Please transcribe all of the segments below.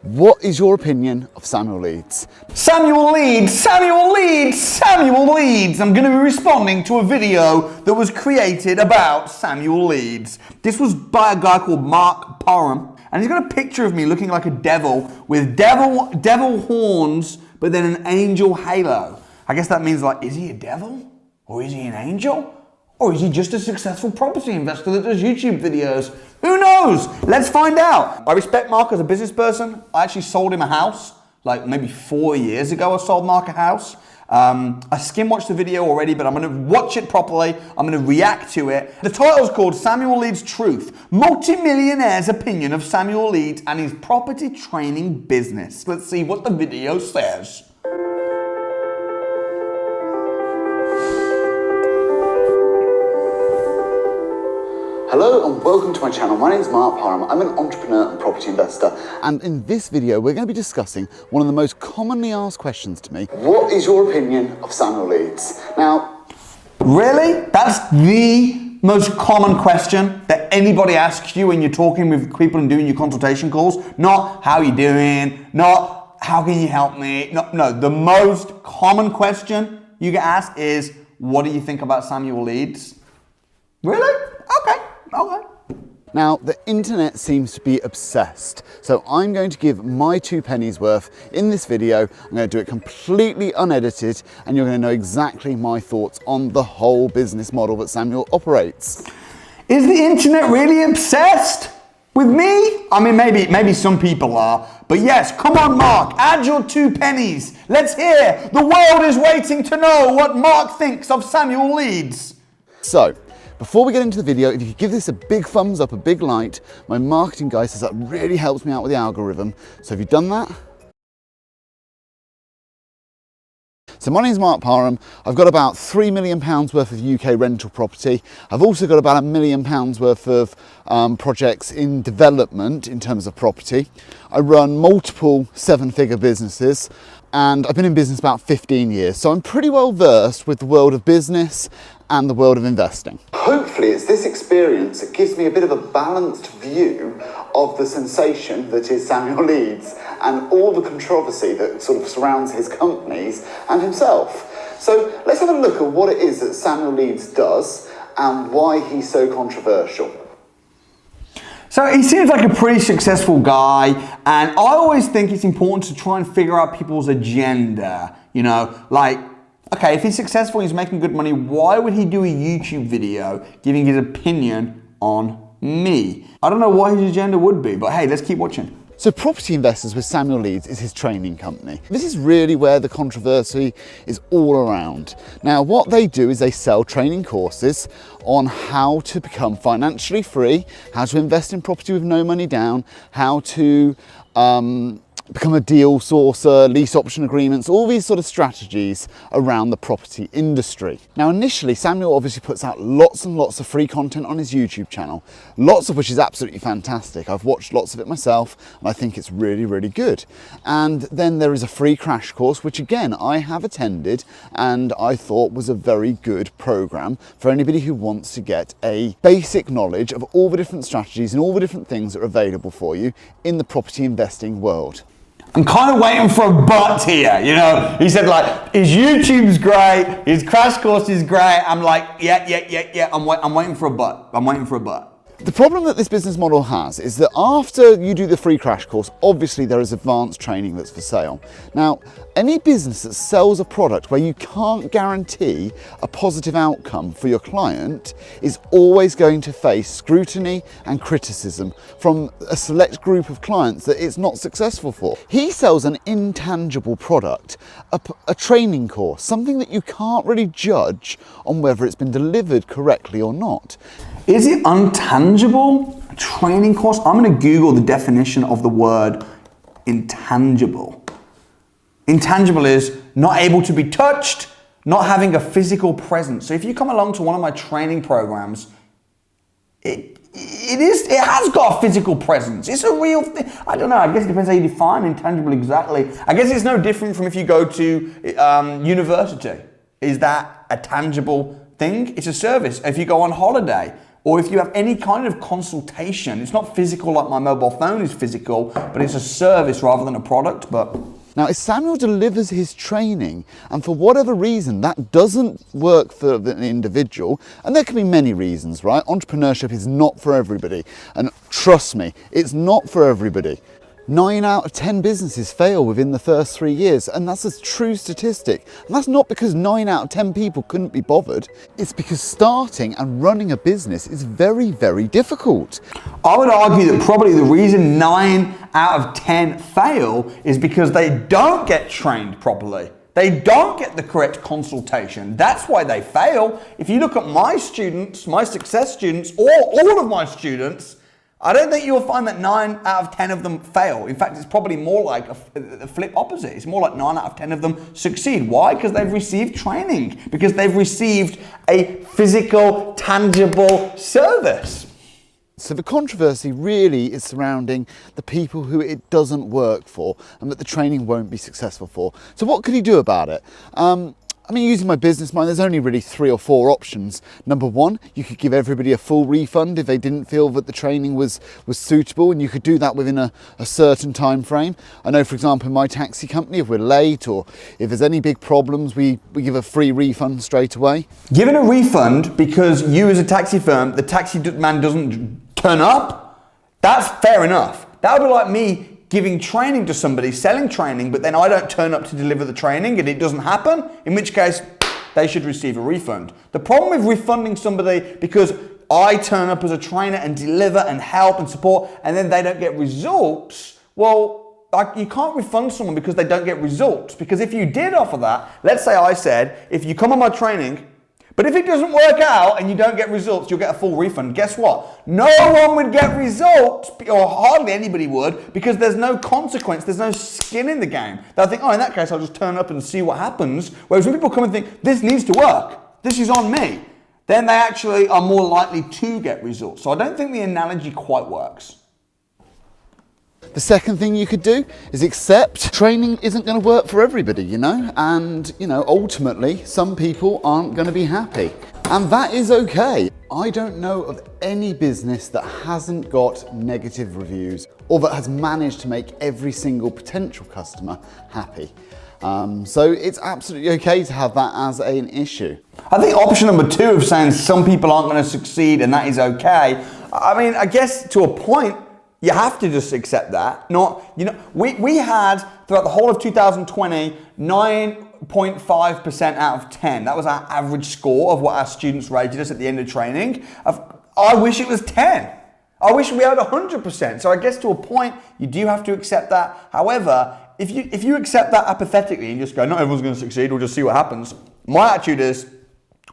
What is your opinion of Samuel Leeds? Samuel Leeds, Samuel Leeds, Samuel Leeds. I'm going to be responding to a video that was created about Samuel Leeds. This was by a guy called Mark Parham, and he's got a picture of me looking like a devil with devil horns, but then an angel halo. I guess that means, like, is he a devil? Or is he an angel? Or is he just a successful property investor that does YouTube videos? Who knows? Let's find out. I respect Mark as a business person. I actually sold him a house, like maybe 4 years ago I sold Mark a house. I skim watched the video already, but I'm going to watch it properly. I'm going to react to it. The title is called Samuel Leeds Truth, Multi-Millionaire's Opinion of Samuel Leeds and His Property Training Business. Let's see what the video says. Hello and welcome to my channel. My name is Mark Parham. I'm an entrepreneur and property investor. And in this video, we're going to be discussing one of the most commonly asked questions to me. What is your opinion of Samuel Leeds? Now, really? That's the most common question that anybody asks you when you're talking with people and doing your consultation calls. Not how you doing, not how can you help me. No, the most common question you get asked is, what do you think about Samuel Leeds? Really? Okay. Now, the internet seems to be obsessed, so I'm going to give my 2 pennies worth in this video. I'm going to do it completely unedited, and you're going to know exactly my thoughts on the whole business model that Samuel operates. Is the internet really obsessed with me? I mean, maybe some people are, but yes, come on, Mark, add your 2 pennies. Let's hear. The world is waiting to know what Mark thinks of Samuel Leeds. So, before we get into the video, if you could give this a big thumbs up, a big like, my marketing guy says that really helps me out with the algorithm. So have you done that? So my name is Mark Parham. I've got about £3 million worth of UK rental property. I've also got about £1 million worth of projects in development in terms of property. I run multiple 7-figure businesses, and I've been in business about 15 years. So I'm pretty well versed with the world of business and the world of investing. Hopefully it's this experience that gives me a bit of a balanced view of the sensation that is Samuel Leeds and all the controversy that sort of surrounds his companies and himself. So let's have a look at what it is that Samuel Leeds does and why he's so controversial. So he seems like a pretty successful guy, and I always think it's important to try and figure out people's agenda. You know, like, okay, if he's successful, he's making good money, why would he do a YouTube video giving his opinion on me? I don't know what his agenda would be, but hey, let's keep watching. So Property Investors with Samuel Leeds is his training company. This is really where the controversy is all around. Now, what they do is they sell training courses on how to become financially free, how to invest in property with no money down, how to become a deal sourcer, lease option agreements, all these sort of strategies around the property industry. Now, initially, Samuel obviously puts out lots and lots of free content on his YouTube channel, lots of which is absolutely fantastic. I've watched lots of it myself, and I think it's really, really good. And then there is a free crash course, which again, I have attended, and I thought was a very good program for anybody who wants to get a basic knowledge of all the different strategies and all the different things that are available for you in the property investing world. I'm kind of waiting for a but here, you know. He said, like, his YouTube's great, his crash course is great. I'm like, yeah. I'm waiting for a but. I'm waiting for a but. The problem that this business model has is that after you do the free crash course, obviously there is advanced training that's for sale. Now, any business that sells a product where you can't guarantee a positive outcome for your client is always going to face scrutiny and criticism from a select group of clients that it's not successful for. He sells an intangible product, a training course, something that you can't really judge on whether it's been delivered correctly or not. Is it intangible? A training course? I'm going to Google the definition of the word intangible. Intangible is not able to be touched, not having a physical presence. So if you come along to one of my training programs, it has got a physical presence. It's a real thing. I don't know. I guess it depends how you define intangible exactly. I guess it's no different from if you go to university. Is that a tangible thing? It's a service. If you go on holiday, or if you have any kind of consultation, it's not physical like my mobile phone is physical, but it's a service rather than a product. But now, if Samuel delivers his training and for whatever reason that doesn't work for the individual, and there can be many reasons, right? Entrepreneurship is not for everybody. And trust me, it's not for everybody. 9 out of 10 businesses fail within the first 3 years, and that's a true statistic. And that's not because 9 out of 10 people couldn't be bothered. It's because starting and running a business is very, very difficult. I would argue that probably the reason 9 out of 10 fail is because they don't get trained properly. They don't get the correct consultation. That's why they fail. If you look at my students, my success students, or all of my students, I don't think you'll find that 9 out of 10 of them fail. In fact, it's probably more like a flip opposite. It's more like 9 out of 10 of them succeed. Why? Because they've received training. Because they've received a physical, tangible service. So the controversy really is surrounding the people who it doesn't work for and that the training won't be successful for. So what could he do about it? Using my business mind, there's only really 3 or 4 options. Number 1, you could give everybody a full refund if they didn't feel that the training was suitable, and you could do that within a certain time frame. I know, for example, in my taxi company, if we're late or if there's any big problems, we give a free refund straight away. Giving a refund because you as a taxi firm, the taxi man doesn't turn up, that's fair enough. That would be like me giving training to somebody, selling training, but then I don't turn up to deliver the training and it doesn't happen, in which case they should receive a refund. The problem with refunding somebody because I turn up as a trainer and deliver and help and support and then they don't get results, well, you can't refund someone because they don't get results. Because if you did offer that, let's say I said, if you come on my training, but if it doesn't work out and you don't get results, you'll get a full refund. Guess what? No one would get results, or hardly anybody would, because there's no consequence, there's no skin in the game. They'll think, oh, in that case, I'll just turn up and see what happens. Whereas when people come and think, this needs to work, this is on me, then they actually are more likely to get results. So I don't think the analogy quite works. The second thing you could do is accept training isn't going to work for everybody, and, ultimately some people aren't going to be happy. And that is okay. I don't know of any business that hasn't got negative reviews or that has managed to make every single potential customer happy. So it's absolutely okay to have that as an issue. I think option number 2 of saying some people aren't going to succeed and that is okay, I guess to a point, you have to just accept that. We had, throughout the whole of 2020, 9.5% out of 10. That was our average score of what our students rated us at the end of training. I wish it was 10. I wish we had 100%. So I guess to a point, you do have to accept that. However, if you accept that apathetically and just go, not everyone's going to succeed, we'll just see what happens. My attitude is,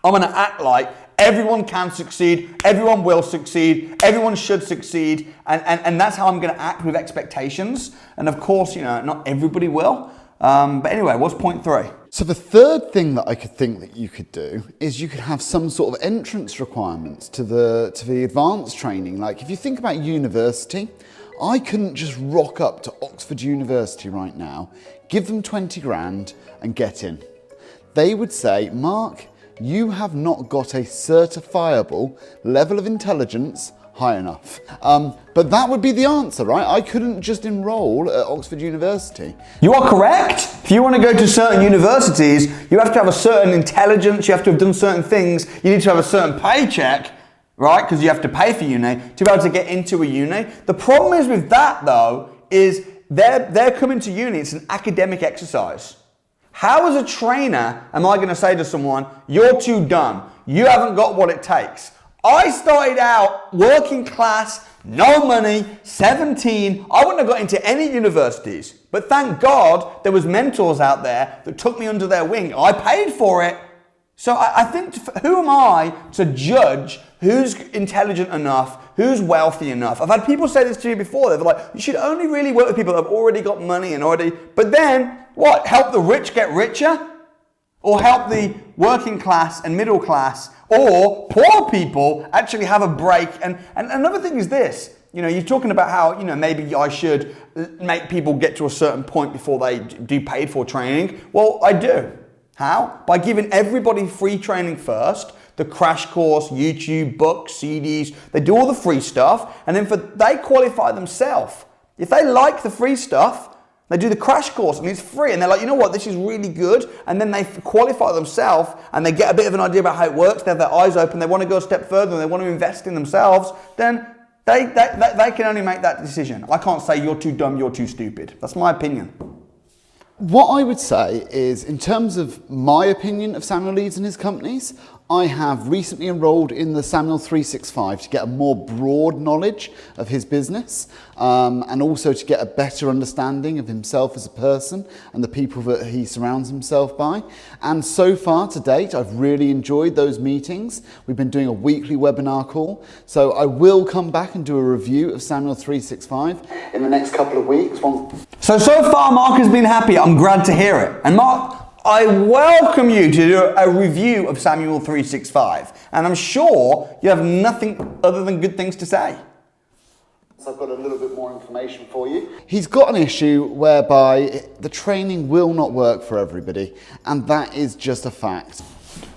I'm going to act like everyone can succeed, everyone will succeed, everyone should succeed, and that's how I'm going to act with expectations. And of course, not everybody will. But anyway, what's point 3? So the third thing that I could think that you could do is you could have some sort of entrance requirements to the advanced training. Like if you think about university, I couldn't just rock up to Oxford University right now, give them 20 grand and get in. They would say, Mark, you have not got a certifiable level of intelligence high enough. But that would be the answer, right? I couldn't just enroll at Oxford University. You are correct. If you want to go to certain universities, you have to have a certain intelligence, you have to have done certain things, you need to have a certain paycheck, right? Because you have to pay for uni to be able to get into a uni. The problem is with that though, is they're coming to uni, it's an academic exercise. How as a trainer am I going to say to someone, you're too dumb, you haven't got what it takes? I started out working class, no money, 17. I wouldn't have got into any universities. But thank God there was mentors out there that took me under their wing. I paid for it. So I think, who am I to judge who's intelligent enough, who's wealthy enough? I've had people say this to me before. They're like, you should only really work with people that have already got money and already... But then, what? Help the rich get richer? Or help the working class and middle class or poor people actually have a break? And another thing is this. You're talking about how, maybe I should make people get to a certain point before they do paid for training. Well, I do. How? By giving everybody free training first, the crash course, YouTube, books, CDs, they do all the free stuff, and then they qualify themselves. If they like the free stuff, they do the crash course and it's free, and they're like, you know what, this is really good, and then they qualify themselves and they get a bit of an idea about how it works, they have their eyes open, they want to go a step further and they want to invest in themselves, then they can only make that decision. I can't say you're too dumb, you're too stupid. That's my opinion. What I would say is, in terms of my opinion of Samuel Leeds and his companies, I have recently enrolled in the Samuel 365 to get a more broad knowledge of his business, and also to get a better understanding of himself as a person and the people that he surrounds himself by. And so far to date, I've really enjoyed those meetings. We've been doing a weekly webinar call, so I will come back and do a review of Samuel 365 in the next couple of weeks. So far Mark has been happy. I'm glad to hear it. And Mark, I welcome you to do a review of Samuel 365, and I'm sure you have nothing other than good things to say. So I've got a little bit more information for you. He's got an issue whereby the training will not work for everybody, and that is just a fact.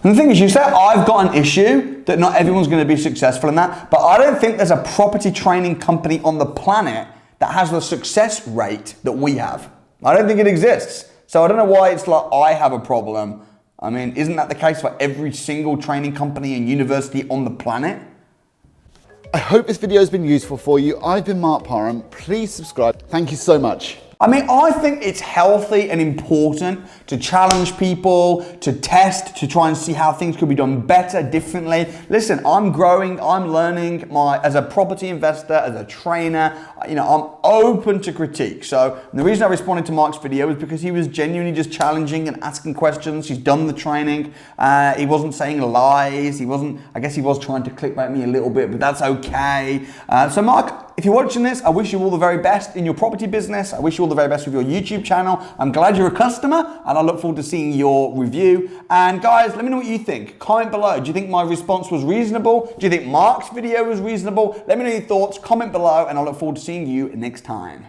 And the thing is, you say I've got an issue that not everyone's going to be successful in that, but I don't think there's a property training company on the planet that has the success rate that we have. I don't think it exists. So I don't know why it's like I have a problem. I mean, isn't that the case for every single training company and university on the planet? I hope this video has been useful for you. I've been Mark Parham. Please subscribe. Thank you so much. I mean, I think it's healthy and important to challenge people, to test, to try and see how things could be done better, differently. Listen, I'm growing, I'm learning as a property investor, as a trainer, I'm open to critique. So the reason I responded to Mark's video was because he was genuinely just challenging and asking questions. He's done the training. He wasn't saying lies. I guess he was trying to clickbait me a little bit, but that's okay. So Mark, if you're watching this, I wish you all the very best in your property business. I wish you all the very best with your YouTube channel. I'm glad you're a customer, and I look forward to seeing your review. And guys, let me know what you think. Comment below. Do you think my response was reasonable? Do you think Mark's video was reasonable? Let me know your thoughts. Comment below, and I look forward to seeing you next time.